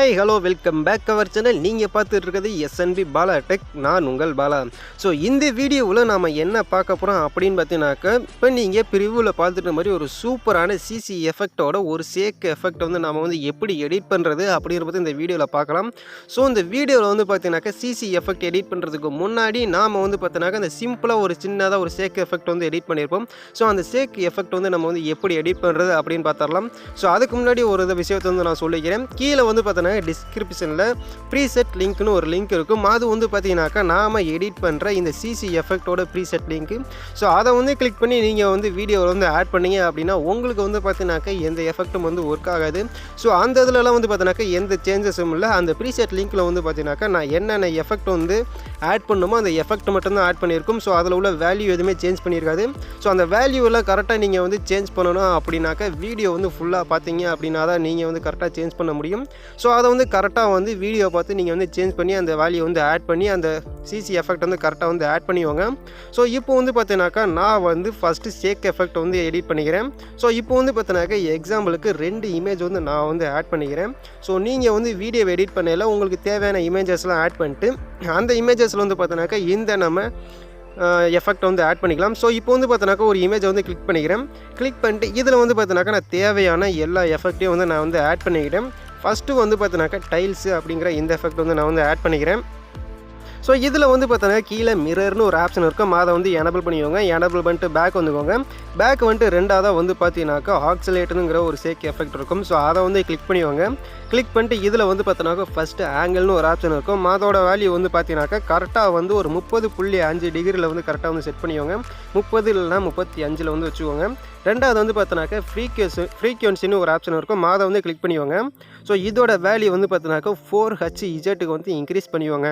Hi hello welcome back our channel. நீங்கள் பார்த்துட்டு இருக்கிறது எஸ்என்பி பாலா டெக். நான் உங்கள் பாலா. ஸோ இந்த வீடியோவில் நாம் என்ன பார்க்க போகிறோம் அப்படின்னு பார்த்தீங்கன்னாக்கா, இப்போ நீங்கள் ப்ரிவியூவில் பார்த்துட்ட மாதிரி ஒரு சூப்பரான சிசி எஃபெக்டோட ஒரு சேக் எஃபெக்ட் வந்து நம்ம வந்து எப்படி எடிட் பண்ணுறது அப்படிங்கிறத இந்த வீடியோவில் பார்க்கலாம். ஸோ இந்த வீடியோவில் வந்து பார்த்தீங்கன்னாக்கா சிசி எஃபெக்ட் எடிட் பண்ணுறதுக்கு முன்னாடி நாம் வந்து பார்த்தீங்கன்னாக்கா இந்த சிம்பிளாக ஒரு சின்னதாக ஒரு சேக் எஃபெக்ட் வந்து எடிட் பண்ணியிருப்போம். ஸோ அந்த சேக் எஃபெக்ட் வந்து நம்ம வந்து எப்படி எடிட் பண்ணுறது அப்படின்னு பார்த்தரலாம். ஸோ அதுக்கு முன்னாடி ஒரு விஷயத்தை வந்து நான் சொல்லிக்கிறேன். கீழே வந்து டிஸ்கிரிப்ஷனில் ப்ரீசெட் லிங்க்னு ஒரு லிங்க் இருக்கும். அது வந்து பார்த்தீங்கன்னாக்கா நாம் எடிட் பண்ணுற இந்த சிசி எஃபெக்டோட ப்ரீசெட் லிங்க்கு. ஸோ அதை வந்து கிளிக் பண்ணி நீங்கள் வந்து வீடியோவில் வந்து ஆட் பண்ணிங்க அப்படின்னா உங்களுக்கு வந்து பார்த்தீங்கன்னாக்கா எந்த எஃபெக்டும் வந்து ஒர்க் ஆகாது. ஸோ அந்த இதிலலாம் வந்து பார்த்தீங்கன்னாக்கா எந்த சேஞ்சஸும் இல்லை. அந்த ப்ரீசெட் லிங்க்கில் வந்து பார்த்தீங்கன்னாக்கா நான் என்னென்ன எஃபெக்ட் வந்து ஆட் பண்ணுமோ அந்த எஃபெக்ட் மட்டும்தான் ஆட் பண்ணியிருக்கும். ஸோ அதில் உள்ள வேல்யூ எதுவுமே சேஞ்ச் பண்ணியிருக்காது. ஸோ அந்த வேல்யூவெல்லாம் கரெக்டாக நீங்கள் வந்து சேஞ்ச் பண்ணணும் அப்படின்னாக்கா வீடியோ வந்து ஃபுல்லாக பார்த்தீங்க அப்படின்னா தான் நீங்கள் வந்து கரெக்டாக சேஞ்ச் பண்ண முடியும். ஸோ அதை வந்து கரெக்டாக வந்து வீடியோ பார்த்து நீங்கள் வந்து சேஞ்ச் பண்ணி அந்த வேல்யூ வந்து ஆட் பண்ணி அந்த சிசி எஃபெக்ட் வந்து கரெக்டாக வந்து ஆட் பண்ணிவாங்க. ஸோ இப்போ வந்து பார்த்தீங்கன்னாக்கா நான் வந்து ஃபஸ்ட்டு சேக் எஃபெக்ட் வந்து எடிட் பண்ணிக்கிறேன். ஸோ இப்போ வந்து பார்த்தீங்கன்னாக்கா எக்ஸாம்பிளுக்கு 2 இமேஜ் வந்து நான் வந்து ஆட் பண்ணிக்கிறேன். ஸோ நீங்கள் வந்து வீடியோ எடிட் பண்ணல உங்களுக்கு தேவையான இமேஜஸ்லாம் ஆட் பண்ணிட்டு அந்த இமேஜஸில் வந்து பார்த்தீங்கன்னாக்கா இந்த நம்ம எஃபெக்ட் வந்து ஆட் பண்ணிக்கலாம். ஸோ இப்போ வந்து பார்த்தீங்கன்னாக்கா ஒரு இமேஜை வந்து கிளிக் பண்ணிக்கிறேன். கிளிக் பண்ணிட்டு இதில் வந்து பார்த்தீங்கன்னாக்கா நான் தேவையான எல்லா எஃபெக்ட்டையும் வந்து நான் வந்து ஆட் பண்ணிக்கிறேன். ஃபஸ்ட்டு வந்து பார்த்தீங்கன்னாக்கா டைல்ஸு அப்படிங்கிற இந்த எஃபெக்ட் வந்து நான் வந்து ஆட் பண்ணிக்கிறேன். ஸோ இதில் வந்து பார்த்தீங்கன்னா கீழே மிரர்னு ஒரு ஆப்ஷன் இருக்கும். அதை வந்து எனபிள் பண்ணிக்கோங்க. எனபிள் பண்ணிட்டு பேக் வந்துக்கோங்க. பேக் வந்துட்டு ரெண்டாவதாக வந்து பார்த்தீங்கன்னாக்கா ஆக்சிலேட்டருங்கிற ஒரு சேக் எஃபெக்ட் இருக்கும். ஸோ அதை வந்து கிளிக் பண்ணிக்கோங்க. கிளிக் பண்ணிட்டு இதில் வந்து பார்த்தீங்கன்னாக்கா ஃபஸ்ட்டு ஆங்கிள்னு ஒரு ஆப்ஷன் இருக்கும். அதோட வேல்யூ வந்து பார்த்தீங்கன்னாக்கா கரெக்டாக வந்து ஒரு 30.5 டிகிரியில் வந்து கரெக்டாக வந்து செட் பண்ணிக்கோங்க. 30 இல்லைனா 35 வந்து வச்சுக்கோங்க. ரெண்டாவது வந்து பார்த்தீங்கன்னாக்கா ஃப்ரீக்வன்சின்னு ஒரு ஆப்ஷன் இருக்கும். அதை வந்து கிளிக் பண்ணிக்கோங்க. ஸோ இதோட வேல்யூ வந்து பார்த்தீங்கன்னாக்கா 4Hz வந்து இன்க்ரீஸ் பண்ணிக்கோங்க.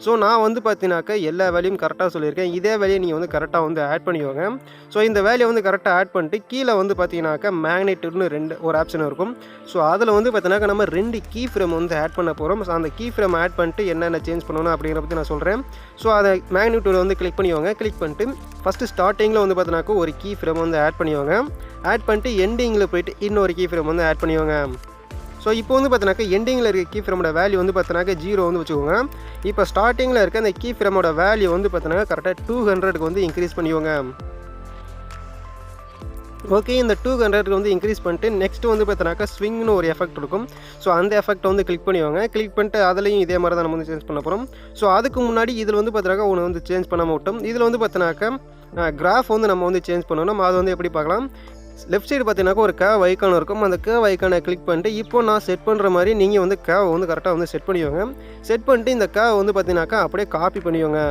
ஸோ நான் வந்து பார்த்தீங்கன்னாக்கா எல்லா வேல்யூம் கரெக்டாக சொல்லியிருக்கேன். இதே வேல்யூ நீங்கள் வந்து கரெக்டாக வந்து ஆட் பண்ணிக்கோங்க. ஸோ இந்த வேல்யூ வந்து கரெக்டாக ஆட் பண்ணிட்டு கீழே வந்து பார்த்தீங்கன்னாக்கா மேக்னெட்னு ஒரு ஆப்ஷன் இருக்கும். ஸோ அதில் வந்து பார்த்தீங்கன்னாக்கா நம்ம 2 கீ ஃப்ரேம் வந்து ஆட் பண்ண போகிறோம். ஸோ அந்த கீ ஃப்ரேம் ஆட் பண்ணிட்டு என்னென்ன சேஞ்ச் பண்ணணும் அப்படிங்கிற பற்றி நான் சொல்கிறேன். ஸோ அதை மேக்னெட்டில் வந்து கிளிக் பண்ணிக்கோங்க. கிளிக் பண்ணிட்டு ஃபஸ்ட்டு ஸ்டார்டிங்கில் வந்து பார்த்தீங்கன்னாக்கா ஒரு கீ ஃப்ரேம் வந்து ஆட் பண்ணிக்கோங்க. ஆட் பண்ணிட்டு எண்டிங்கில் போய்ட்டு இன்னொரு கீ ஃப்ரேம் வந்து ஆட் பண்ணிக்கோங்க. ஸோ இப்போ வந்து பார்த்தீங்கன்னாக்கா எண்டிங்கில் இருக்க கீ ஃப்ரேமோட வேல்யூ வந்து பார்த்தீங்கன்னாக்கா 0 வந்து வச்சுக்கோங்க. இப்போ ஸ்டார்டிங்கில் இருக்க அந்த கீ ஃப்ரேமோட வேல்யூ வந்து பார்த்தீங்கன்னா கரெக்டாக 200க்கு வந்து இன்க்ரீஸ் பண்ணிக்கோங்க. ஓகே, இந்த 200க்கு வந்து இன்க்ரீஸ் பண்ணிட்டு நெக்ஸ்ட் வந்து பார்த்தீங்கன்னாக்கா ஸ்விங்னு ஒரு எஃபெக்ட் இருக்கும். ஸோ அந்த எஃபெக்ட் வந்து கிளிக் பண்ணிக்கோங்க. கிளிக் பண்ணிட்டு அதுலேயும் இதே மாதிரி தான் நம்ம வந்து சேஞ்ச் பண்ண போகிறோம். ஸோ அதுக்கு முன்னாடி இதில் வந்து பார்த்தீங்கன்னாக்கா ஒன்று வந்து சேஞ்ச் பண்ணாமல் விட்டோம். இதில் வந்து பார்த்தீங்கன்னாக்கா கிராஃப் வந்து நம்ம வந்து சேஞ்ச் பண்ணணும். அது வந்து எப்படி பார்க்கலாம். லெஃப்ட் சைடு பார்த்தீங்கன்னாக்கா ஒரு கேவ் ஐக்கான் இருக்கும். அந்த கேவ் ஐக்கானை கிளிக் பண்ணிட்டு இப்போ நான் செட் பண்ணுற மாதிரி நீங்கள் வந்து கேவ் வந்து கரெக்டாக வந்து செட் பண்ணிக்கோங்க. செட் பண்ணிட்டு இந்த கேவ் வந்து பார்த்தீங்கன்னாக்கா அப்படியே காப்பி பண்ணிக்கோங்க.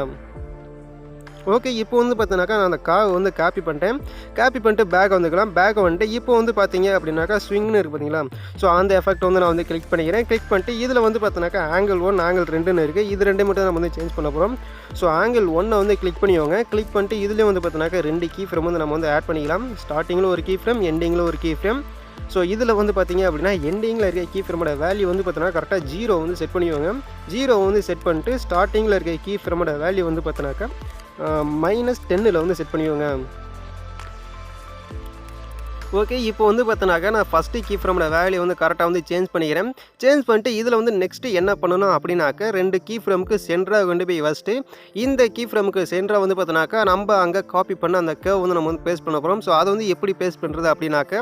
ஓகே, இப்போ வந்து பார்த்தீங்கன்னாக்கா நான் அந்த காவை வந்து காப்பி பண்ணிட்டு பேக் வந்துக்கலாம். பேக் வந்துட்டு இப்போ வந்து பார்த்தீங்க அப்படின்னாக்கா ஸ்விங்னு இருக்குது பார்த்தீங்களா. ஸோ அந்த எஃபெக்ட் வந்து நான் வந்து கிளிக் பண்ணிக்கிறேன். கிளிக் பண்ணிட்டு இதில் வந்து பார்த்தீங்கன்னாக்கா ஆங்கிள் 1 ஆங்கிள் 2ன்னு இருக்குது. இது 2 மட்டும் நம்ம வந்து சேஞ்ச் பண்ண போகிறோம். ஸோ ஆங்கிள் 1 வந்து கிளிக் பண்ணிக்கோங்க. கிளிக் பண்ணிட்டு இதுலேயும் வந்து பார்த்தீங்கன்னாக்கா 2 கீ ஃப்ரேம் வந்து நம்ம வந்து ஆட் பண்ணிக்கலாம். ஸ்டார்டிங்கில் ஒரு கீ ஃப்ரேம், எண்டிங்கில் ஒரு கீ ஃப்ரேம். ஸோ இதில் வந்து பார்த்தீங்க அப்படின்னா எண்டிங்கில் இருக்க கீ ஃப்ரேமோட வேல்யூ வந்து பார்த்தீங்கன்னா கரெக்டாக 0 வந்து செட் பண்ணிக்கோங்க. 0 வந்து செட் பண்ணிட்டு ஸ்டார்டிங்கில் இருக்க கீ ஃப்ரேமோட வேல்யூ வந்து பார்த்தீங்கன்னாக்கா -10 வந்து செட் பண்ணிக்கோங்க. ஓகே, இப்போ வந்து பார்த்தீங்கன்னாக்கா நான் ஃபஸ்ட்டு கீ ஃப்ரேமோட வேல்யூ வந்து கரெக்டாக வந்து சேஞ்ச் பண்ணிக்கிறேன். சேஞ்ச் பண்ணிட்டு இதில் வந்து நெக்ஸ்ட்டு என்ன பண்ணணும் அப்படின்னாக்கா 2 கீ ஃப்ரேமுக்கு சென்டராக கொண்டு போய் வச்சுட்டு இந்த கீ ஃப்ரேமுக்கு சென்டராக வந்து பார்த்தீங்கன்னாக்கா நம்ம அங்கே காப்பி பண்ண அந்த கேவ் வந்து நம்ம வந்து பேஸ்ட் பண்ண போகிறோம். ஸோ அதை வந்து எப்படி பேஸ்ட் பண்ணுறது அப்படின்னாக்கா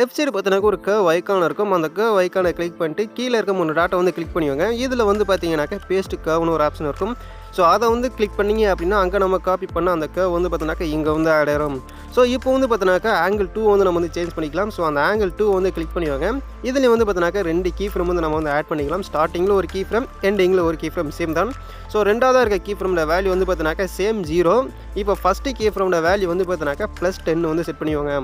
லெஃப்ட் சைடு பார்த்தீங்கன்னாக்கா ஒரு கேவ் ஐக்கான் இருக்கும். அந்த கேவ் ஐக்கானை கிளிக் பண்ணிட்டு கீழே இருக்க 3 டாட்டை வந்து கிளிக் பண்ணிக்கோங்க. இதில் வந்து பார்த்தீங்கன்னாக்கா பேஸ்ட் கேவ்னு ஒரு ஆப்ஷன் இருக்கும். ஸோ அதை வந்து கிளிக் பண்ணிங்க அப்படின்னா அங்கே நம்ம காப்பி பண்ண அந்த கேவ் வந்து பார்த்தீங்கன்னாக்கா இங்கே வந்து ஆட் ஆயிரும். ஸோ இப்போ வந்து பார்த்தீங்கன்னாக்கா ஆங்கிள் 2 வந்து நம்ம வந்து சேஞ்ச் பண்ணிக்கலாம். ஸோ அந்த ஆங்கிள் 2 வந்து கிளிக் பண்ணிவாங்க. இதுலேயும் வந்து பார்த்தீங்கன்னாக்கா 2 கீ ஃப்ரேம் வந்து நம்ம வந்து ஆட் பண்ணிக்கலாம். ஸ்டார்டிங்கில் ஒரு கீ ஃப்ரேம், எண்டிங்கில் ஒரு கீ ஃப்ரேம் சேம் தான். ஸோ ரெண்டாவதாக இருக்க கீ ஃப்ரேமோட வேல்யூ வந்து பார்த்தீங்கன்னாக்கா சேம் 0. இப்போ ஃபஸ்ட்டு கீ ஃப்ரேமோட வேல்யூ வந்து பார்த்தீங்கன்னாக்கா +10 வந்து செட் பண்ணிவாங்க.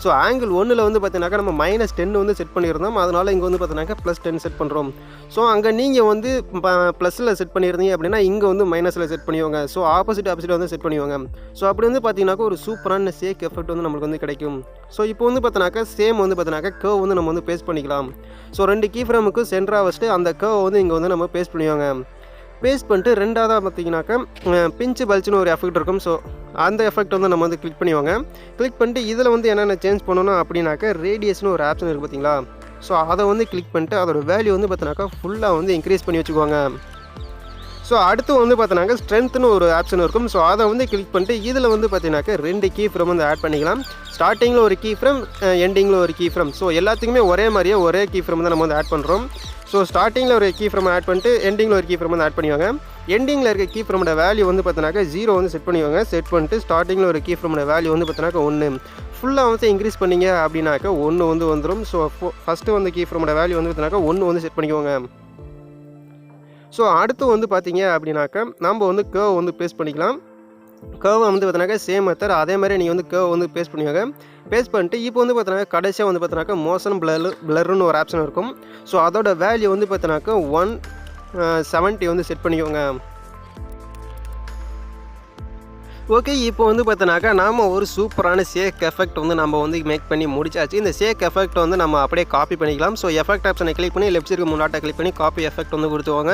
ஸோ ஆங்கிள் 1ல் வந்து பார்த்தீங்கன்னாக்கா நம்ம -10 வந்து செட் பண்ணியிருந்தோம். அதனால் இங்கே வந்து பார்த்தீங்கன்னாக்கா +10 செட் பண்ணுறோம். ஸோ அங்கே நீங்கள் வந்து ப்ளஸில் செட் பண்ணியிருந்தீங்க அப்படின்னா இங்கே வந்து மைனஸில் செட் பண்ணிவாங்க. ஸோ ஆப்போசிட் வந்து செட் பண்ணிவாங்க. ஸோ அப்படி வந்து பார்த்தீங்கன்னாக்கா ஒரு சூப்பரான சேக் எஃபெக்ட் வந்து நம்மளுக்கு வந்து கிடைக்கும். ஸோ இப்போ வந்து பார்த்தீங்கன்னாக்கா சேம் வந்து பார்த்தீங்கன்னாக்கா கேவ் வந்து நம்ம வந்து பேஸ்ட் பண்ணிக்கலாம். ஸோ 2 கீ ஃப்ரேமுக்கு சென்டராக வச்சுட்டு அந்த கேவ் வந்து இங்கே வந்து நம்ம பேஸ்ட் பண்ணிவாங்க. பேஸ்ட் பண்ணிட்டு ரெண்டாவதாக பார்த்தீங்கன்னாக்கா பிஞ்சு பல்ச்சுன்னு ஒரு எஃபெக்ட் இருக்கும். ஸோ அந்த எஃபெக்ட் வந்து நம்ம வந்து கிளிக் பண்ணிவாங்க. கிளிக் பண்ணிட்டு இதில் வந்து என்னென்ன சேஞ்ச் பண்ணணும் அப்படின்னாக்கா ரேடியஸ்னு ஒரு ஆப்ஷன் இருக்குது பார்த்தீங்களா. ஸோ அதை வந்து கிளிக் பண்ணிட்டு அதோட வேல்யூ வந்து பார்த்தீங்கன்னாக்கா ஃபுல்லாக வந்து இன்க்ரீஸ் பண்ணி வச்சுக்கோங்க. ஸோ அடுத்து வந்து பார்த்தீங்கன்னாக்கா ஸ்ட்ரென்த்னு ஒரு ஆப்ஷன் இருக்கும். ஸோ அதை வந்து கிளிக் பண்ணிட்டு இதில் வந்து பார்த்தீங்கன்னாக்கா 2 கீ ஃப்ரேம் வந்து ஆட் பண்ணிக்கலாம். ஸ்டார்டிங்கில் ஒரு கீ ஃப்ரேம், எண்டிங்கில் ஒரு கீ ஃப்ரேம். ஸோ எல்லாத்துக்குமே ஒரே மாதிரியே ஒரே கீ ஃப்ரேம் தான் நம்ம வந்து ஆட் பண்ணுறோம். ஸோ ஸ்டார்டிங்கில் ஒரு கீ ஃப்ரேம் ஆட் பண்ணிட்டு எண்டிங்கில் ஒரு கீ ஃப்ரேம் வந்து ஆட் பண்ணிவாங்க. எண்டிங்கில் இருக்க கீ ஃப்ரேமோட வேல்யூ வந்து பார்த்தீங்கன்னாக்கா 0 வந்து செட் பண்ணிவாங்க. செட் பண்ணிட்டு ஸ்டார்டிங்கில் ஒரு கீ ஃப்ரேமோட வேல்யூ வந்து பார்த்தீங்கன்னாக்கா 1 ஃபுல்லாக வந்து இன்க்ரீஸ் பண்ணிங்க அப்படின்னாக்கா 1 வந்து வந்துடும். ஸோ ஃபஸ்ட்டு வந்து கீ ஃப்ரேமோட வேல்யூ வந்து பார்த்தீங்கன்னாக்கா 1 வந்து செட் பண்ணிக்கோங்க. ஸோ அடுத்து வந்து பார்த்தீங்க அப்படின்னாக்கா நம்ம வந்து கர்வ் வந்து பேஸ்ட் பண்ணிக்கலாம். கர்வை வந்து பார்த்தீங்கன்னாக்கா சேம் மெத்தட் அதே மாதிரி நீங்கள் வந்து கர்வ் வந்து பேஸ்ட் பண்ணுவாங்க. பேஸ்ட் பண்ணிட்டு இப்போ வந்து பார்த்தீங்கன்னா கடைசியாக வந்து பார்த்தீங்கன்னாக்கா மோஷன் பிளர்னு ஒரு ஆப்ஷன் இருக்கும். ஸோ அதோட வேல்யூ வந்து பார்த்தீங்கன்னாக்கா 170 வந்து செட் பண்ணிக்கோங்க. ஓகே, இப்போ வந்து பார்த்தீங்கன்னாக்கா நாம் ஒரு சூப்பரான ஷேக் எஃபெக்ட் வந்து நம்ம வந்து மேக் பண்ணி முடிச்சாச்சு. இந்த ஷேக் எஃபெக்ட் வந்து நம்ம அப்படியே காப்பி பண்ணிக்கலாம். ஸோ எஃபெக்ட் ஆப்ஷனை கிளிக் பண்ணி லெஃப்ட் சைடுக்கு முன்னாடி கிளிக் பண்ணி காப்பி எஃபெக்ட் வந்து கொடுத்துவாங்க.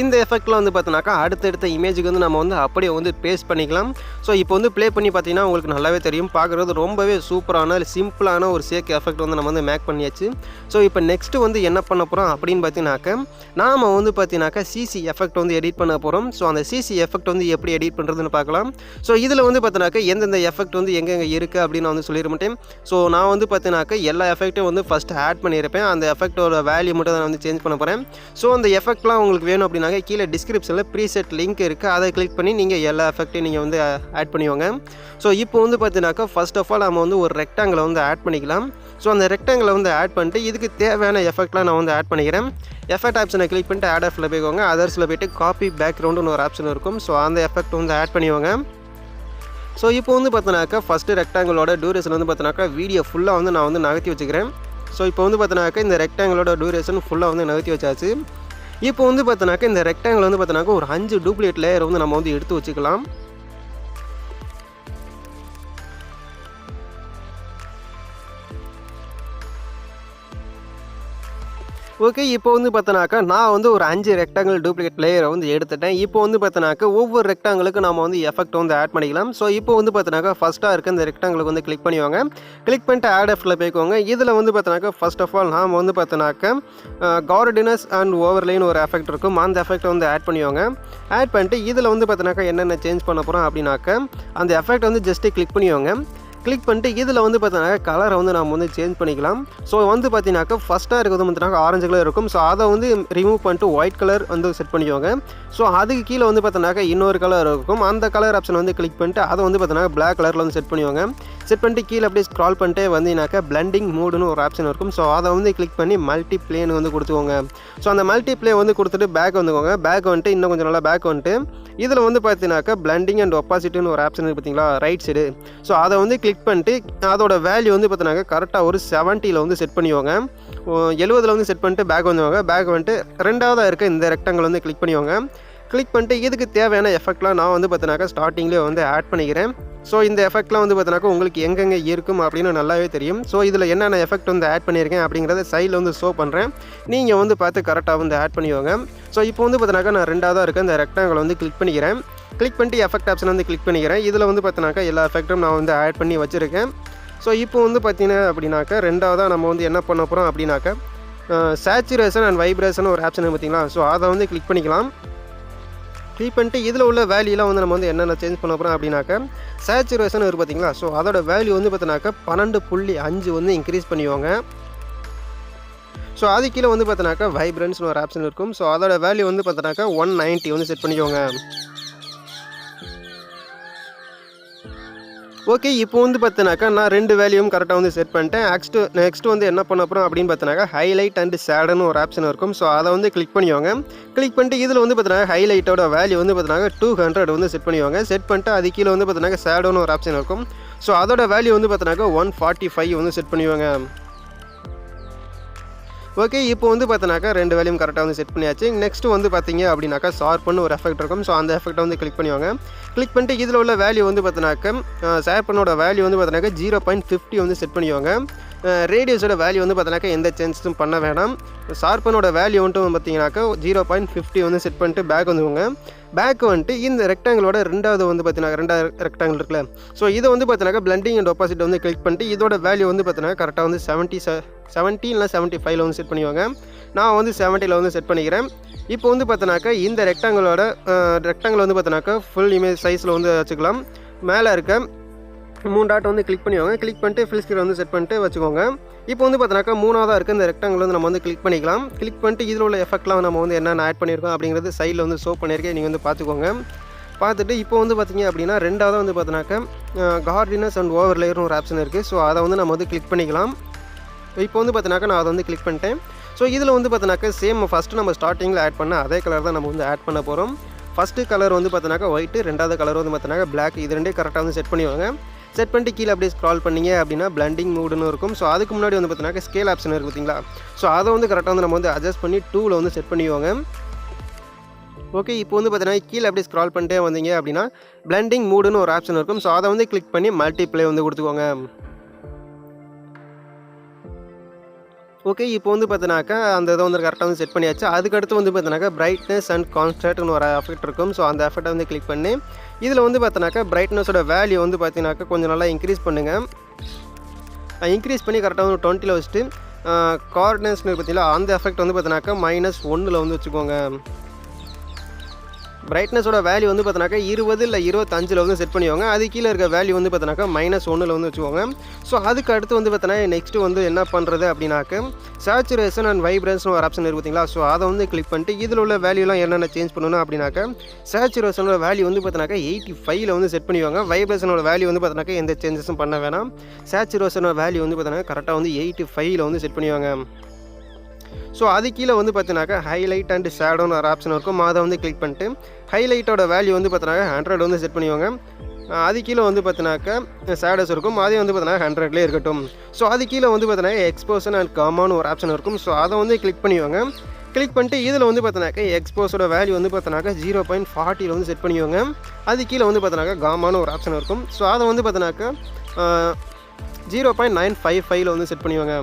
இந்த எஃபெக்ட்டில் வந்து பார்த்தீங்கன்னாக்கா அடுத்தடுத்த இமேஜுக்கு வந்து நம்ம வந்து அப்படியே வந்து பேஸ்ட் பண்ணிக்கலாம். ஸோ இப்போ வந்து ப்ளே பண்ணி பார்த்தீங்கன்னா உங்களுக்கு நல்லாவே தெரியும். பார்க்குறது ரொம்பவே சூப்பரான சிம்பிளான ஒரு ஷேக் எஃபெக்ட் வந்து நம்ம வந்து மேக் பண்ணியாச்சு. ஸோ இப்போ நெக்ஸ்ட்டு வந்து என்ன பண்ண போகிறோம் அப்படின்னு பார்த்தீங்கன்னாக்கா நாம் வந்து பார்த்தீங்கன்னாக்கா சிசி எஃபெக்ட் வந்து எடிட் பண்ண போகிறோம். ஸோ அந்த சிசி எஃபெக்ட் வந்து எப்படி எடிட் பண்ணுறதுன்னு பார்க்கலாம். ஸோ இதில் வந்து பார்த்தீங்கன்னாக்கா எந்தெந்த எஃபெக்ட் வந்து எங்கெங்கே இருக்குது அப்படின்னு நான் வந்து சொல்லிட மாட்டேன். ஸோ நான் வந்து பார்த்தீங்கன்னாக்கா எல்லா எஃபெக்ட்டும் வந்து ஃபஸ்ட்டு ஆட் பண்ணியிருப்பேன். அந்த எஃபெக்டோட வேல்யூ மட்டும் நான் வந்து சேஞ்ச் பண்ண போகிறேன். ஸோ அந்த எஃபெக்ட்லாம் உங்களுக்கு வேணும் அப்படின்னாக்க கீழே டிஸ்கிரிப்ஷனில் ப்ரீசெட் லிங்க் இருக்குது. அதை கிளிக் பண்ணி நீங்கள் எல்லா எஃபெக்ட்டையும் நீங்கள் வந்து ஆட் பண்ணிவாங்க. ஸோ இப்போ வந்து பார்த்தீங்கன்னாக்கா ஃபர்ஸ்ட் ஆஃப் ஆல் நம்ம வந்து ஒரு ரெக்டாங்கிளை வந்து ஆட் பண்ணிக்கலாம். ஸோ அந்த ரெக்டாங்கிளை வந்து ஆட் பண்ணிட்டு இதுக்கு தேவையான எஃபெக்ட்லாம் நான் வந்து ஆட் பண்ணிக்கிறேன். எஃபெக்ட் ஆப்ஷனை கிளிக் பண்ணிட்டு ஆட் ஆஃபில் போய்க்கோங்க. அதர்ஸில் போய்ட்டு காப்பி பேக்ரவுண்டுன்னு ஒரு ஆப்ஷன் இருக்கும். ஸோ அந்த எஃபெக்ட் வந்து ஆட் பண்ணிவாங்க. ஸோ இப்போ வந்து பார்த்தீங்கன்னாக்கா ஃபஸ்ட்டு ரெக்டாங்கிளோட டியூரேஷன் வந்து பார்த்தீங்கன்னாக்கா வீடியோ ஃபுல்லாக வந்து நான் வந்து நகர்த்தி வச்சுக்கிறேன். ஸோ இப்போ வந்து பார்த்தீங்கன்னாக்கா இந்த ரெக்டாங்கிளோட டியூரேஷன் ஃபுல்லாக வந்து நகர்த்தி வச்சாச்சு. இப்போ வந்து பார்த்தீங்கன்னாக்கா இந்த ரெக்டாங்கிள் வந்து பார்த்தீங்கன்னாக்கா ஒரு 5 டூப்ளிகேட் லேயர் வந்து நம்ம வந்து எடுத்து வச்சுக்கலாம். ஓகே, இப்போ வந்து பார்த்தீங்கன்னாக்கா நான் வந்து ஒரு 5 ரெக்டாங்கிள் டூப்ளிகேட் லேயரை வந்து எடுத்துட்டேன். இப்போ வந்து பார்த்தீங்கன்னாக்கா ஒவ்வொரு ரெக்டாங்கிளுக்கு நம்ம வந்து எஃபெக்ட் வந்து ஆட் பண்ணிக்கலாம். ஸோ இப்போ வந்து பார்த்தீங்கன்னாக்கா ஃபஸ்ட்டாக இருக்க இந்த ரெக்டாங்கிளுக்கு வந்து கிளிக் பண்ணிவாங்க. கிளிக் பண்ணிட்டு ஆட் எஃப்ல போய்க்கோங்க. இதில் வந்து பார்த்தீங்கன்னாக்கா ஃபர்ஸ்ட் ஆஃப் ஆல் நாம் வந்து பார்த்தீங்கன்னாக்கா கார்டினஸ் அண்ட் ஓவர்லைன்னு ஒரு எஃபெக்ட் இருக்கும். அந்த எஃபெக்ட்டை வந்து ஆட் பண்ணிவாங்க. ஆட் பண்ணிட்டு இதில் வந்து பார்த்தீங்கன்னாக்கா என்னென்ன சேஞ்ச் பண்ண போகிறோம் அப்படின்னாக்கா அந்த எஃபெக்ட் வந்து ஜஸ்ட்டு கிளிக் பண்ணிவாங்க. கிளிக் பண்ணிட்டு இதில் வந்து பார்த்தீங்கன்னா கலரை வந்து நம்ம வந்து சேஞ்ச் பண்ணிக்கலாம். ஸோ வந்து பார்த்தீங்கன்னாக்கா ஃபஸ்ட்டாக இருக்கிறது பார்த்தீங்கன்னா ஆரஞ்சு கலர் இருக்கும். ஸோ அதை வந்து ரிமூவ் பண்ணிட்டு ஒயிட் கலர் வந்து செட் பண்ணிக்கோங்க. ஸோ அதுக்கு கீழே வந்து பார்த்தீங்கன்னாக்கா இன்னொரு கலர் இருக்கும். அந்த கலர் ஆப்ஷன் வந்து கிளிக் பண்ணிட்டு அதை வந்து பார்த்தீங்கன்னா பிளாக் கலரில் வந்து செட் பண்ணிவாங்க. செட் பண்ணிட்டு கீழே அப்படியே ஸ்க்ரால் பண்ணிட்டு வந்தீங்கன்னாக்கா பிளண்டிங் மூடுன்னு ஒரு ஆப்ஷன் இருக்கும். ஸோ அதை வந்து கிளிக் பண்ணி மல்டி பிளேன்னு வந்து கொடுத்துக்கோங்க. ஸோ அந்த மல்டி பிளே வந்து கொடுத்துட்டு பேக் வந்துக்கோங்க. பேக் வந்துட்டு இன்னும் கொஞ்சம் நல்லா பேக் வந்துட்டு இதில் வந்து பார்த்தீங்கன்னாக்கா பிளண்டிங் அண்ட் ஒப்பாசிட்டின்னு ஒரு ஆப்ஷன் இருக்குது பார்த்தீங்களா, ரைட் சைடு. ஸோ அதை வந்து கிளிக் பண்ணிட்டு அதோட வேல்யூ வந்து பார்த்தீங்கன்னாக்கா கரெக்டாக ஒரு 70 வந்து செட் பண்ணிவாங்க. 70 வந்து செட் பண்ணிட்டு பேக் வந்துவாங்க. பேக் வந்துட்டு ரெண்டாவதாக இருக்க இந்த ரெக்டாங்கிள் வந்து கிளிக் பண்ணிவாங்க. கிளிக் பண்ணிட்டு இதுக்கு தேவையான எஃபெக்ட்லாம் நான் வந்து பார்த்தீங்கன்னாக்கா ஸ்டார்டிங்லேயே வந்து ஆட் பண்ணிக்கிறேன். ஸோ இந்த எஃபெக்ட்லாம் வந்து பார்த்தீங்கன்னாக்கா உங்களுக்கு எங்கெங்கே இருக்கும் அப்படின்னு நல்லாவே தெரியும். ஸோ இதில் என்னென்ன எஃபெக்ட் வந்து ஆட் பண்ணியிருக்கேன் அப்படிங்கிறத சைடில் வந்து ஷோ பண்ணுறேன். நீங்கள் வந்து பார்த்து கரெக்டாக வந்து ஆட் பண்ணிவாங்க. ஸோ இப்போ வந்து பார்த்தீங்கன்னாக்கா நான் ரெண்டாவதாக இருக்க இந்த ரெக்டாங்கிள் வந்து கிளிக் பண்ணிக்கிறேன். கிளிக் பண்ணிட்டு எஃபெக்ட் ஆப்ஷன் வந்து கிளிக் பண்ணிக்கிறேன். இதில் வந்து பார்த்தீங்கன்னாக்கா எல்லா எஃபெக்ட்டும் நான் வந்து ஆட் பண்ணி வச்சுருக்கேன். ஸோ இப்போ வந்து பார்த்தீங்கன்னா அப்படின்னாக்கா ரெண்டாவதாக நம்ம வந்து என்ன பண்ண போகிறோம் அப்படின்னாக்கா சேச்சுரேஷன் அண்ட் வைப்ரேஷன் ஒரு ஆப்ஷன் பார்த்தீங்களா. ஸோ அதை வந்து கிளிக் பண்ணிக்கலாம். கிளிக் பண்ணிட்டு இதில் உள்ள வேல்யூலாம் வந்து நம்ம வந்து என்னென்ன சேஞ்ச் பண்ண போகிறோம் அப்படின்னாக்கா சேச்சுரேஷன் இருக்குது பார்த்தீங்களா. ஸோ அதோட வேல்யூ வந்து பார்த்தீங்கன்னாக்கா 12.5 வந்து இன்க்ரீஸ் பண்ணிவாங்க. ஸோ அது கீழே வந்து பார்த்தீங்கன்னாக்கா வைப்ரன்ஸ்னு ஒரு ஆப்ஷன் இருக்கும். ஸோ அதோட வேல்யூ வந்து பார்த்தீங்கன்னாக்கா 190 வந்து செட் பண்ணிக்கோங்க. ஓகே, இப்போ வந்து பார்த்தீங்கன்னாக்கா நான் 2 வேல்யூவும் கரெக்டாக வந்து செட் பண்ணிட்டேன். நெக்ஸ்ட் வந்து என்ன பண்ண போகிறோம் அப்படின்னு பார்த்தீங்கன்னாக்கா ஹைலைட் அண்ட் ஷேடோன்னு ஒரு ஆப்ஷன் இருக்கும். ஸோ அதை வந்து கிளிக் பண்ணிவாங்க. கிளிக் பண்ணிட்டு இதில் வந்து பார்த்தீங்கன்னா ஹைலைட்டோட வேல்யூ வந்து பார்த்தீங்கன்னா 200 வந்து செட் பண்ணிவாங்க. செட் பண்ணிட்டு அது கீழே வந்து பார்த்தீங்கன்னா ஷேடோன்னு ஒரு ஆப்ஷன் இருக்கும். ஸோ அதோட வேல்யூ வந்து பார்த்தீங்கன்னா 145 வந்து செட் பண்ணிவாங்க. ஓகே, இப்போ வந்து பார்த்தீங்கன்னாக்கா 2 வேல்யூம் கரெக்டாக வந்து செட் பண்ணியாச்சு. நெக்ஸ்ட் வந்து பார்த்தீங்க அப்படின்னாக்கா ஷார்ப்னு ஒரு எஃபெக்ட் இருக்கும். ஸோ அந்த எஃபெக்ட்டை வந்து கிளிக் பண்ணிவாங்க. கிளிக் பண்ணிட்டு இதில் உள்ள வேல்யூ வந்து பார்த்தீங்கன்னாக்கா ஷார்ப்பனோட வேல்யூ வந்து பார்த்தீங்கன்னாக்கா 0.50 வந்து செட் பண்ணிவாங்க. ரேடியஸோட வேல்யூ வந்து பார்த்தீங்கன்னாக்கா எந்த சேஞ்சஸும் பண்ண வேணாம். ஷார்ப்பனோட வேல்யூ வந்துட்டு பார்த்தீங்கன்னாக்கா 0.50 வந்து செட் பண்ணிட்டு பேக் வந்துக்கோங்க. பேக் வந்துட்டு இந்த ரெக்டாங்கிளோட ரெண்டாவது வந்து பார்த்தீங்கன்னா ரெண்டாவது ரெக்டாங்கிள் இருக்குல்ல, ஸோ இதை வந்து பார்த்தீங்கன்னா பிளண்டிங் அண்ட் ஆப்போசிட் வந்து கிளிக் பண்ணிட்டு இதோட வேல்யூ வந்து பார்த்தீங்கன்னா கரெக்டாக வந்து 70 இல்லை 75 வந்து செட் பண்ணிவாங்க. நான் வந்து 70 வந்து செட் பண்ணிக்கிறேன். இப்போ வந்து பார்த்தீங்கன்னாக்கா இந்த ரெக்டாங்கிள் வந்து பார்த்தீங்கன்னாக்கா ஃபுல் இமேஜ் சைஸில் வந்து வச்சுக்கலாம். மேலே இருக்க 3 டாட் வந்து கிளிக் பண்ணிவாங்க. கிளிக் பண்ணிட்டு ஃபில் ஸ்க்ரீன் வந்து செட் பண்ணிட்டு வச்சுக்கோங்க. இப்போ வந்து பார்த்தீங்கன்னாக்கா 3ஆவதாக இருக்க இந்த ரெக்டாங்கிள் வந்து நம்ம வந்து கிளிக் பண்ணிக்கலாம். கிளிக் பண்ணிட்டு இதில் உள்ள எஃபெக்ட்லாம் நம்ம வந்து என்னென்ன ஆட் பண்ணியிருக்கோம் அப்படிங்கிறது சைடில் வந்து ஷோ பண்ணியிருக்கேன். நீங்கள் வந்து பார்த்துக்கோங்க. பார்த்துட்டு இப்போ வந்து பார்த்தீங்க அப்படின்னா ரெண்டாவது வந்து பார்த்தீங்கன்னாக்கா கார்டினஸ் அண்ட் ஓவர்லேயர்னு ஒரு ஆப்ஷன் இருக்குது. ஸோ அதை வந்து நம்ம வந்து கிளிக் பண்ணிக்கலாம். இப்போ வந்து பார்த்தீங்கன்னாக்கா நான் அதை வந்து கிளிக் பண்ணிட்டேன். ஸோ இதில் வந்து பார்த்தீங்கன்னாக்கா சேம் ஃபஸ்ட்டு நம்ம ஸ்டார்டிங்கில் ஆட் பண்ண அதே கலர் தான் நம்ம வந்து ஆட் பண்ண போகிறோம். ஃபஸ்ட்டு கலர் வந்து பார்த்தீங்கன்னாக்கா ஒயிட்டு, ரெண்டாவது கலர் வந்து பார்த்தீங்கன்னாக்கா பிளாக். இது ரெண்டே கரெக்டாக வந்து செட் பண்ணிவாங்க. செட் பண்ணிட்டு கீழே அப்படியே ஸ்க்ரால் பண்ணிங்க அப்படின்னா பிளண்டிங் மூடுன்னு இருக்கும். ஸோ அதுக்கு முன்னாடி வந்து பார்த்தீங்கன்னா ஸ்கேல் ஆப்ஷன் இருக்குது பார்த்தீங்களா, ஸோ அதை வந்து கரெக்டாக வந்து நம்ம வந்து அட்ஜஸ்ட் பண்ணி 2ல் வந்து செட் பண்ணிவாங்க. ஓகே, இப்போ வந்து பார்த்தீங்கன்னா கீழே அப்படியே ஸ்க்ரால் பண்ணிட்டே வந்தீங்க அப்படின்னா பிளண்டிங் மூடுன்னு ஒரு ஆப்ஷன் இருக்கும். ஸோ அதை வந்து கிளிக் பண்ணி மல்டிப்ளே வந்து கொடுத்துக்கோங்க. ஓகே, இப்போ வந்து பார்த்தீங்கன்னாக்கா அந்த இதை வந்து கரெக்டாக வந்து செட் பண்ணியாச்சு. அதுக்கடுத்து வந்து பார்த்தீங்கன்னாக்கா பிரைட்னஸ் அண்ட் கான்ஸ்டன்ட்னு ஒரு எஃபெக்ட் இருக்கும். ஸோ அந்த எஃபெக்ட்டை வந்து கிளிக் பண்ணி இதில் வந்து பார்த்தீங்கன்னாக்கா பிரைட்னஸோட வேல்யூ வந்து பார்த்தீங்கன்னாக்கா கொஞ்சம் நல்லா இன்க்ரீஸ் பண்ணுங்கள். இன்க்ரீஸ் பண்ணி கரெக்டாக வந்து 20ல் வச்சுட்டு கார்டினஸ்னு பார்த்தீங்களா அந்த எஃபெக்ட் வந்து பார்த்தீங்கன்னாக்கா -1ல் வந்து வச்சுக்கோங்க. பிரைட்னஸோட வேல்யூ வந்து பார்த்தீங்கன்னாக்கா 20 இல்லை 25ல் வந்து செட் பண்ணிவாங்க. அது கீழே இருக்க வேல்யூ வந்து பார்த்தீங்கன்னாக்கா -1ல் வந்து வச்சுக்கோங்க. ஸோ அதுக்கு அடுத்து வந்து பார்த்தீங்கன்னா நெக்ஸ்ட்டு வந்து என்ன பண்ணுறது அப்படின்னாக்க சேச்சுரேஷன் அண்ட் வைப்ரன்ஸ்னு ஒரு ஆப்ஷன் இருக்குது பார்த்தீங்களா, ஸோ அதை வந்து கிளிக் பண்ணிட்டு இதில் உள்ள வேல்யூலாம் என்னென்ன சேஞ்ச் பண்ணணும் அப்படின்னாக்கா சேச்சுரேஷனோட வேல்யூ வந்து பார்த்தீங்கன்னாக்கா 85ல் வந்து செட் பண்ணிவாங்க. வைப்ரேஷனோட வேல்யூ வந்து பார்த்தீங்கன்னாக்கா எந்த சேஞ்சஸும் பண்ண வேணாம். சேச்சுரேஷனோட வேல்யூ வந்து பார்த்தீங்கன்னா கரெக்டாக வந்து 85ல் வந்து செட் பண்ணிவாங்க. ஸோ அது கீழே வந்து பார்த்தீங்கன்னாக்கா ஹைலைட் அண்ட் ஷேடோன்னு ஒரு ஆப்ஷன் இருக்கும். அதை வந்து கிளிக் பண்ணிட்டு ஹைலைட்டோட வேல்யூ வந்து பார்த்தீங்கன்னா 100 வந்து செட் பண்ணிவாங்க. அது கீழே வந்து பார்த்தீங்கன்னாக்கா ஷேடோஸ் இருக்கும். அதே வந்து பார்த்தீங்கன்னா 100லேயே இருக்கட்டும். ஸோ அது கீழே வந்து பார்த்தீங்கன்னா எக்ஸ்போஷன் அண்ட் காமான்னு ஒரு ஆப்ஷன் இருக்கும். ஸோ அதை வந்து கிளிக் பண்ணிவாங்க. கிளிக் பண்ணிட்டு இதில் வந்து பார்த்தீங்கன்னாக்கா எக்ஸ்போஸோட வேல்யூ வந்து பார்த்தீங்கன்னாக்கா 0.40 வந்து செட் பண்ணிவாங்க. அது கீழே வந்து பார்த்தீங்கன்னாக்கா காமான்னு ஒரு ஆப்ஷன் இருக்கும். ஸோ அதை வந்து பார்த்தீங்கன்னாக்கா 0.955ல் வந்து செட் பண்ணிவாங்க.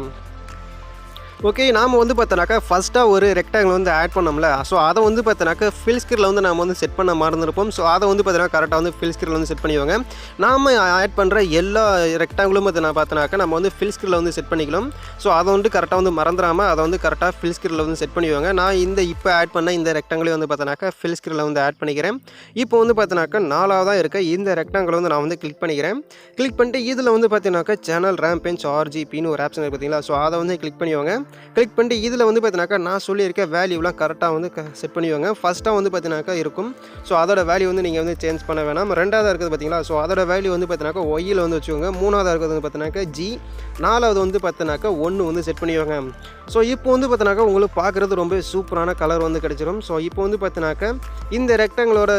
ஓகே, நாம் வந்து பார்த்தோன்னாக்கா ஃபஸ்ட்டாக ஒரு ரெக்டாங்கிள் வந்து ஆட் பண்ணோம்ல, ஸோ அதை வந்து பார்த்தோன்னாக்கா ஃபில் ஸ்க்ரீனில் வந்து நம்ம வந்து செட் பண்ண மறந்துருப்போம். ஸோ அதை வந்து பார்த்தீங்கன்னா கரெக்டாக வந்து ஃபில் ஸ்க்ரீனில் வந்து செட் பண்ணிவாங்க. நாம் ஆட் பண்ணுற எல்லா ரெக்டாங்கிளும் பார்த்தோன்னாக்கா நம்ம வந்து ஃபில் ஸ்க்ரீனில் வந்து செட் பண்ணிக்கலாம். ஸோ அதை வந்து கரெக்டாக வந்து மறந்துடாமல் அதை வந்து கரெக்டாக ஃபில் ஸ்க்ரீனில் வந்து செட் பண்ணிவாங்க. நான் இப்போ ஆட் பண்ண இந்த ரெக்டாங்கிளையும் வந்து பார்த்தோன்னாக்கா ஃபில் ஸ்க்ரீனில் வந்து ஆட் பண்ணிக்கிறேன். இப்போ வந்து பார்த்தோன்னாக்கா 4ஆவதாக இருக்க இந்த ரெக்டாங்கிள் வந்து நான் வந்து கிளிக் பண்ணிக்கிறேன். கிளிக் பண்ணிட்டு இதில் வந்து பார்த்தீங்கன்னாக்கா சேனல் ரேம்பேஞ்ச் RGBன்னு ஒரு ஆப்ஷன் இருக்குது பார்த்தீங்களா, ஸோ அதை வந்து கிளிக் பண்ணிவாங்க. கிளிக் பண்ணிட்டு இதில் வந்து பார்த்தீங்கன்னாக்கா நான் சொல்லியிருக்க வேல்யூலாம் கரெக்டாக வந்து செட் பண்ணிவாங்க. ஃபஸ்ட்டாக வந்து பார்த்தீங்கன்னாக்கா இருக்கும். ஸோ அதோட வேல்யூ வந்து நீங்கள் வந்து சேஞ்ச் பண்ண வேணாம். ரெண்டாவதாக இருக்குது பார்த்தீங்களா, ஸோ அதோட வேல்யூ வந்து பார்த்தீங்கன்னாக்கா ஒய்யில் வந்து வச்சுக்கோங்க. மூணாவதாக இருக்கிறது வந்து பார்த்தீங்கன்னாக்கா G, நாலாவது வந்து பார்த்தீங்கன்னாக்கா 1 வந்து செட் பண்ணிவாங்க. ஸோ இப்போ வந்து பார்த்தீங்கன்னாக்கா உங்களுக்கு பார்க்குறது ரொம்ப சூப்பரான கலர் வந்து கிடச்சிடும். ஸோ இப்போ வந்து பார்த்தீங்கன்னாக்கா இந்த ரெக்டாங்கிளோட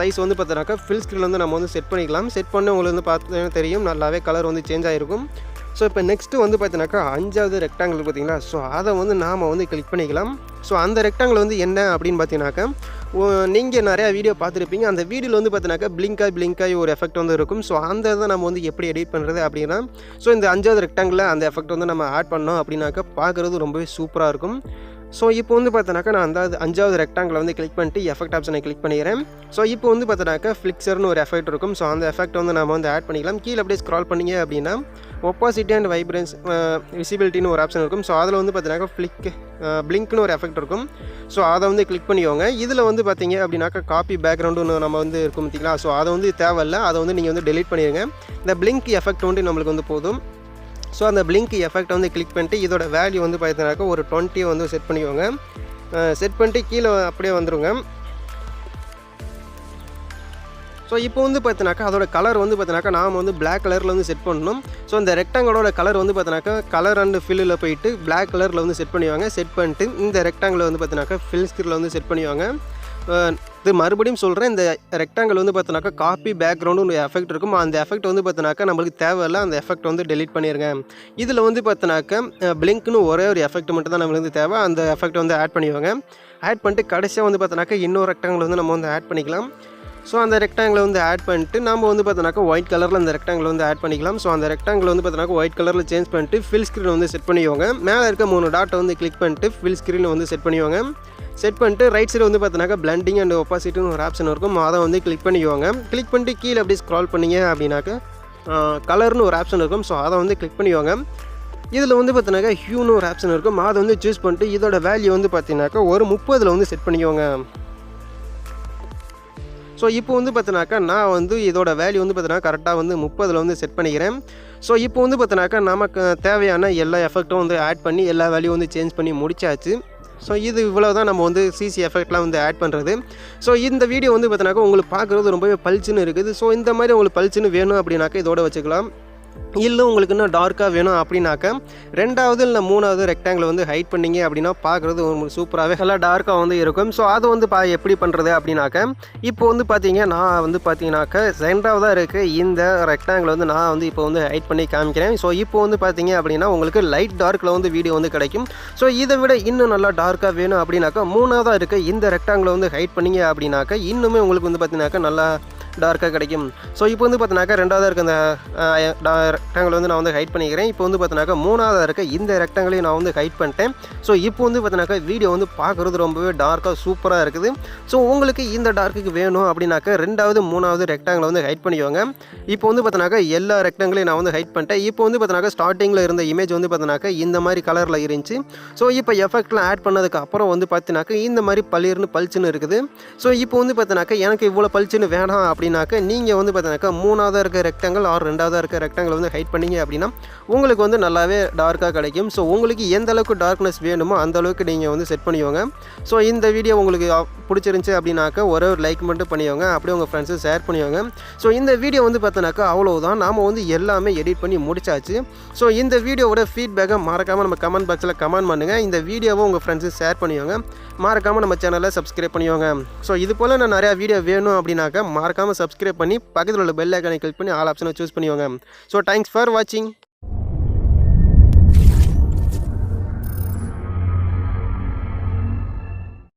சைஸ் வந்து பார்த்தீங்கன்னாக்கா ஃபில் ஸ்க்ரீனில் வந்து நம்ம வந்து செட் பண்ணிக்கலாம். செட் பண்ணி உங்களுக்கு வந்து பார்த்தீங்கன்னா தெரியும் நல்லாவே கலர் வந்து சேஞ்ச் ஆகிருக்கும். ஸோ இப்போ நெக்ஸ்ட்டு வந்து பார்த்தீங்கன்னாக்கா 5வது ரெக்டாங்கிள் பார்த்தீங்களா, ஸோ அதை வந்து நாம் வந்து கிளிக் பண்ணிக்கலாம். ஸோ அந்த ரெக்டாங்கிள் வந்து என்ன அப்படின்னு பார்த்தீங்கன்னாக்கா நீங்கள் நிறையா வீடியோ பார்த்துருப்பீங்க. அந்த வீடியோவில் வந்து பார்த்தீங்கன்னாக்கா பிளிங்காய் ஒரு எஃபெக்ட் வந்து இருக்கும். ஸோ அந்த இதை நம்ம வந்து எப்படி எடிட் பண்ணுறது அப்படின்னா, ஸோ இந்த 5வது ரெக்டாங்கிளில் அந்த எஃபெக்ட் வந்து நம்ம ஆட் பண்ணோம் அப்படின்னாக்கா பார்க்குறது ரொம்பவே சூப்பராக இருக்கும். ஸோ இப்போ வந்து பார்த்தீங்கன்னாக்கா நான் அந்த 5வது ரெக்டாங்கில் வந்து கிளிக் பண்ணிட்டு எஃபெக்ட் ஆப்ஷனை கிளிக் பண்ணிக்கிறேன். ஸோ இப்போ வந்து பார்த்தீங்கன்னாக்கா ஃப்ளிக்சர்னு ஒரு எஃபெக்ட் இருக்கும். ஸோ அந்த எஃபெக்ட் வந்து நம்ம வந்து ஆட் பண்ணிக்கலாம். கீழே அப்படியே ஸ்க்ரால் பண்ணிங்க அப்படின்னா ஒப்பாசிட்டி அண்ட் வைப்ரன்ஸ் விசிபிலிட்டின்னு ஒரு ஆப்ஷன் இருக்கும். ஸோ அதில் வந்து பார்த்தீங்கன்னாக்கா பிளிங்க்னு ஒரு எஃபெக்ட் இருக்கும். ஸோ அதை வந்து கிளிக் பண்ணிக்கோங்க. இதில் வந்து பார்த்தீங்க அப்படின்னாக்கா காப்பி பேக்ரவுண்டுன்னு நம்ம வந்து இருக்கும் பார்த்தீங்களா, ஸோ அதை வந்து தேவையில்லை, அதை வந்து நீங்கள் வந்து டெலீட் பண்ணிடுங்க. இந்த பிளிங்க் எஃபெக்ட் வந்து நம்மளுக்கு வந்து போதும். ஸோ அந்த பிளிங்க் எஃபெக்ட் வந்து கிளிக் பண்ணிட்டு இதோட வேல்யூ வந்து பார்த்தீங்கன்னாக்கா ஒரு 20 வந்து செட் பண்ணிக்கோங்க. செட் பண்ணிட்டு கீழே அப்படியே வந்துடுங்க. ஸோ இப்போ வந்து பார்த்தீங்கன்னாக்கா அதோட கலர் வந்து பார்த்தீங்கன்னாக்கா நாம் வந்து பிளாக் கலரில் வந்து செட் பண்ணணும். ஸோ இந்த ரெக்டாங்கிளோட கலர் வந்து பார்த்தீங்கன்னாக்கா கலர் அண்ட் ஃபில்லில் போயிட்டு பிளாக் கலரில் வந்து செட் பண்ணுவாங்க. செட் பண்ணிட்டு இந்த ரெக்டாங்கில் வந்து பார்த்தீங்கன்னாக்கா ஃபில் ஸ்க்ரீனில் வந்து செட் பண்ணுவாங்க. இது மறுபடியும் சொல்கிறேன், இந்த ரெக்டாங்கிள் வந்து பார்த்தீங்கன்னாக்கா காப்பி பேக்ரவுண்டு ஒரு எஃபெக்ட் இருக்கும். அந்த எஃபெக்ட் வந்து பார்த்தீங்கன்னாக்கா நம்மளுக்கு தேவையில்லை, அந்த எஃபெக்ட் வந்து டெலீட் பண்ணிடுங்க. இதில் வந்து பார்த்தீங்கன்னாக்கா பிளிங்க்னு ஒரே ஒரு எஃபெக்ட் மட்டும் தான் நம்மளுக்கு தேவை. அந்த எஃபெக்ட் வந்து ஆட் பண்ணிடுவாங்க. ஆட் பண்ணிட்டு கடைசியாக வந்து பார்த்தீங்கன்னாக்கா இன்னொரு ரெக்டாங்கிள் வந்து நம்ம வந்து ஆட் பண்ணிக்கலாம். ஸோ அந்த ரெக்டாங்கில் வந்து ஆட் பண்ணிட்டு நம்ம வந்து பார்த்தோன்னாக்கா ஒயிட் கலரில் அந்த ரெக்டாங்கில் வந்து ஆட் பண்ணிக்கலாம். ஸோ அந்த ரெக்டாங்கில் வந்து பார்த்தோன்னாக்கா ஒயிட் கலரில் சேஞ்ச் பண்ணிட்டு ஃபில் ஸ்க்ரீன் வந்து செட் பண்ணிக்கோங்க. மேலே இருக்க 3 டாட்டை வந்து கிளிக் பண்ணிட்டு ஃபில் ஸ்க்ரீன் வந்து செட் பண்ணிக்கோங்க. செட் பண்ணிட்டு ரைட் சைடு வந்து பார்த்தோன்னாக்கா பிளண்டிங் அண்ட் ஒப்பாசிட்டின்னு ஒரு ஆப்ஷன் இருக்கும். அதை வந்து கிளிக் பண்ணிக்கோங்க. கிளிக் பண்ணிட்டு கீழே அப்படியே ஸ்க்ரால் பண்ணிங்க அப்படின்னாக்கா கலர்னு ஒரு ஆப்ஷன் இருக்கும். ஸோ அதை வந்து கிளிக் பண்ணிக்கோங்க. இதில் வந்து பார்த்தீங்கன்னாக்கா ஹியூன்னு ஒரு ஆப்ஷன் இருக்கும். அதை வந்து சூஸ் பண்ணிட்டு இதோட வேல்யூ வந்து பார்த்தீங்கன்னாக்கா ஒரு 30 வந்து செட் பண்ணிக்கோங்க. ஸோ இப்போ வந்து பார்த்தீங்கன்னாக்கா நான் வந்து இதோட வேல்யூ வந்து பார்த்தீங்கன்னா கரெக்டாக வந்து 30 வந்து செட் பண்ணிக்கிறேன். ஸோ இப்போ வந்து பார்த்தீங்கன்னாக்கா நமக்கு தேவையான எல்லா எஃபெக்ட்டும் வந்து ஆட் பண்ணி எல்லா வேல்யூ வந்து சேஞ்ச் பண்ணி முடிச்சாச்சு. ஸோ இது இவ்வளோ தான் நம்ம வந்து சிசி எஃபெக்ட்லாம் வந்து ஆட் பண்ணுறது. ஸோ இந்த வீடியோ வந்து பார்த்தீங்கன்னாக்கா உங்களுக்கு பார்க்குறது ரொம்பவே பளிச்சுன்னு இருக்குது. ஸோ இந்த மாதிரி உங்களுக்கு பளிச்சுன்னு வேணும் அப்படின்னாக்கா இதோட வச்சுக்கலாம். இல்லை உங்களுக்கு இன்னும் டார்க்காக வேணும் அப்படின்னாக்கா 2வது இல்லை 3வது ரெக்டாங்கில் வந்து ஹைட் பண்ணிங்க அப்படின்னா பார்க்குறது ஒரு சூப்பராகவே நல்லா டார்க்காக வந்து இருக்கும். ஸோ அதை வந்து எப்படி பண்ணுறது அப்படின்னாக்கா இப்போ வந்து பார்த்தீங்க நான் வந்து பார்த்தீங்கன்னாக்கா 2வதாக இருக்க இந்த ரெக்டாங்கில் வந்து நான் வந்து இப்போ வந்து ஹைட் பண்ணி காமிக்கிறேன். ஸோ இப்போ வந்து பார்த்தீங்க அப்படின்னா உங்களுக்கு லைட் டார்க்கில் வந்து வீடியோ வந்து கிடைக்கும். ஸோ இதை விட இன்னும் நல்லா டார்க்காக வேணும் அப்படின்னாக்கா 3வதாக இருக்க இந்த ரெக்டாங்கில் வந்து ஹைட் பண்ணிங்க அப்படின்னாக்கா இன்னுமே உங்களுக்கு வந்து பார்த்தீங்கன்னாக்கா நல்லா டார்க்காக கிடைக்கும். ஸோ இப்போ வந்து பார்த்தீங்கன்னாக்கா 2வதாக இருக்க அந்த ரெக்டாங்கில் வந்து நான் வந்து ஹைட் பண்ணிக்கிறேன். இப்போ வந்து பார்த்தீங்கன்னாக்கா 3வதாக இருக்க இந்த ரெக்டாங்கிளையும் நான் வந்து ஹைட் பண்ணிட்டேன். ஸோ இப்போ வந்து பார்த்தீங்கன்னாக்கா வீடியோ வந்து பார்க்குறது ரொம்பவே டார்க்காக சூப்பராக இருக்குது. ஸோ உங்களுக்கு இந்த டார்க்குக்கு வேணும் அப்படின்னாக்கா 2வது 3வது ரெக்டாங்கில் வந்து ஹைட் பண்ணிக்கோங்க. இப்போ வந்து பார்த்தீங்கன்னாக்கா எல்லா ரெக்டாங்கிளையும் நான் வந்து ஹைட் பண்ணிட்டேன். இப்போ வந்து பார்த்தீங்கன்னாக்கா ஸ்டார்டிங்கில் இருந்த இமேஜ் வந்து பார்த்தீங்கன்னாக்கா இந்த மாதிரி கலரில் இருந்துச்சு. ஸோ இப்போ எஃபெக்ட்லாம் ஆட் பண்ணதுக்கு அப்புறம் வந்து பார்த்தீங்கன்னாக்கா இந்த மாதிரி பளிச்சுன்னு இருக்குது. ஸோ இப்போ வந்து பார்த்தீங்கன்னாக்கா எனக்கு இவ்வளோ பளிச்சுன்னு வேணாம் அப்படின்னாக்கா நீங்கள் வந்து பார்த்தீங்கன்னாக்கா 3வதாக இருக்க ரெக்டாங்கிள் ஆர் 2வதாக இருக்க ரெக்டாங்கிள் வந்து ஹைட் பண்ணிங்க அப்படின்னா உங்களுக்கு வந்து நல்லாவே டார்க்காக கிடைக்கும். ஸோ உங்களுக்கு எந்த அளவுக்கு டார்க்னஸ் வேணுமோ அந்த அளவுக்கு நீங்கள் வந்து செட் பண்ணிக்கோங்க. ஸோ இந்த வீடியோ உங்களுக்கு பிடிச்சிருந்துச்சி அப்படின்னாக்கா ஒரு லைக் மட்டும் பண்ணிக்கோங்க. அப்படியே உங்கள் ஃப்ரெண்ட்ஸு ஷேர் பண்ணிக்கோங்க. ஸோ இந்த வீடியோ வந்து பார்த்தோன்னாக்கா அவ்வளோதான், நாம் வந்து எல்லாமே எடிட் பண்ணி முடிச்சாச்சு. ஸோ இந்த வீடியோவோட ஃபீட்பேக்கை மறக்காமல் நம்ம கமெண்ட் பாக்ஸில் கமெண்ட் பண்ணுங்கள். இந்த வீடியோவை உங்கள் ஃப்ரெண்ட்ஸு ஷேர் பண்ணிக்கோங்க. மறக்காமல் நம்ம சேனலை சப்ஸ்கிரைப் பண்ணிக்கோங்க. ஸோ இது போல் நான் நிறையா வீடியோ வேணும் அப்படின்னாக்கா மறக்காமல் சப்ஸ்கிரைப் பண்ணி பக்கத்தில் உள்ள பெல் ஐக்கானை கிளிக் பண்ணி ஆல் ஆப்ஷனை சூஸ் பண்ணிக்கோங்க. ஸோ தேங்க்ஸ் ஃபார் வாட்சிங்.